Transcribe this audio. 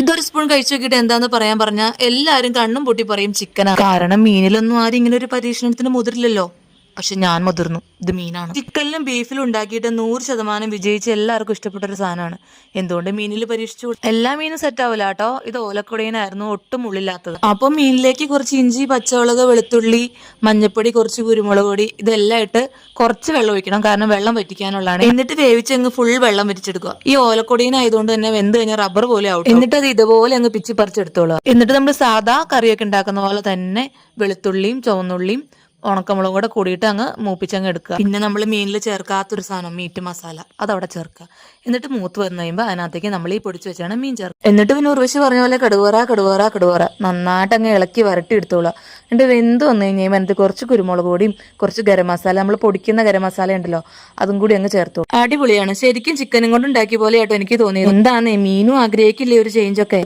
ഇതൊരു സ്പൂൺ കഴിച്ചു നോക്കിയിട്ട് എന്താന്ന് പറയാൻ പറഞ്ഞാൽ എല്ലാരും കണ്ണും പൊട്ടി പറയും ചിക്കനാ. കാരണം മീനിലൊന്നും ആരും ഇങ്ങനെ ഒരു പരീക്ഷണത്തിന് മുതിരില്ലല്ലോ. പക്ഷെ ഞാൻ മുതിർന്നു. ഇത് മീനാണ്. ചിക്കനിലും ബീഫിലും ഉണ്ടാക്കിയിട്ട് 100% വിജയിച്ച് എല്ലാവർക്കും ഇഷ്ടപ്പെട്ട ഒരു സാധനമാണ്. എന്തുകൊണ്ട് മീനിൽ പരീക്ഷിച്ചു? എല്ലാ മീനും സെറ്റ് ആവില്ല കേട്ടോ. ഇത് ഓലക്കുടയനായിരുന്നു, ഒട്ടും ഉള്ളില്ലാത്തത്. അപ്പൊ മീനിലേക്ക് കുറച്ച് ഇഞ്ചി, പച്ചമുളക്, വെളുത്തുള്ളി, മഞ്ഞപ്പൊടി, കുറച്ച് കുരുമുളക് പൊടി ഇതെല്ലാം ഇട്ട് കുറച്ച് വെള്ളം ഒഴിക്കണം. കാരണം വെള്ളം വറ്റിക്കാനുള്ളതാണ്. എന്നിട്ട് വേവിച്ച് അങ്ങ് ഫുൾ വെള്ളം വറ്റിച്ചെടുക്കുക. ഈ ഓലക്കൊടിയനായതുകൊണ്ട് തന്നെ വെന്ത് കഴിഞ്ഞാൽ റബ്ബർ പോലെ ആവും. എന്നിട്ട് അത് ഇതുപോലെ അങ്ങ് പിച്ചി പറിച്ചെടുത്തോളുക. എന്നിട്ട് നമ്മൾ സാധാ കറിയൊക്കെ ഉണ്ടാക്കുന്ന പോലെ തന്നെ വെളുത്തുള്ളിയും ചുവന്നുള്ളിയും ഉണക്കമുളകും കൂടെ കൂടിയിട്ട് അങ്ങ് മൂപ്പിച്ചങ്ങ് എടുക്കുക. പിന്നെ നമ്മൾ മീനിൽ ചേർക്കാത്തൊരു സാധനം മീറ്റ് മസാല അതവിടെ ചേർക്കുക. എന്നിട്ട് മൂത്ത് വന്നു കഴിയുമ്പോൾ അതിനകത്തേക്ക് നമ്മൾ ഈ പൊടിച്ച് വെച്ചാണ് മീൻ ചേർക്കുക. എന്നിട്ട് പിന്നെ ഉർവശി പറഞ്ഞ പോലെ കടുവറ നന്നായിട്ട് അങ്ങ് ഇളക്കി വരട്ടി എടുത്തോളുക. എന്നിട്ട് വെന്ത് വന്നു കഴിഞ്ഞാൽ അതിനകത്ത് കുറച്ച് കുരുമുളക് പൊടിയും കുറച്ച് ഗരം മസാല, നമ്മൾ പൊടിക്കുന്ന ഗരം മസാല ഉണ്ടല്ലോ, അതും കൂടി അങ്ങ് ചേർത്തു. അടിപൊളിയാണ്. ശരിക്കും ചിക്കനും കൊണ്ട് ഉണ്ടാക്കിയ പോലെ ആട്ടോ എനിക്ക് തോന്നിയത്. എന്താണ് മീനും ആഗ്രഹിക്കില്ലേ ഒരു ചേഞ്ച് ഒക്കെ.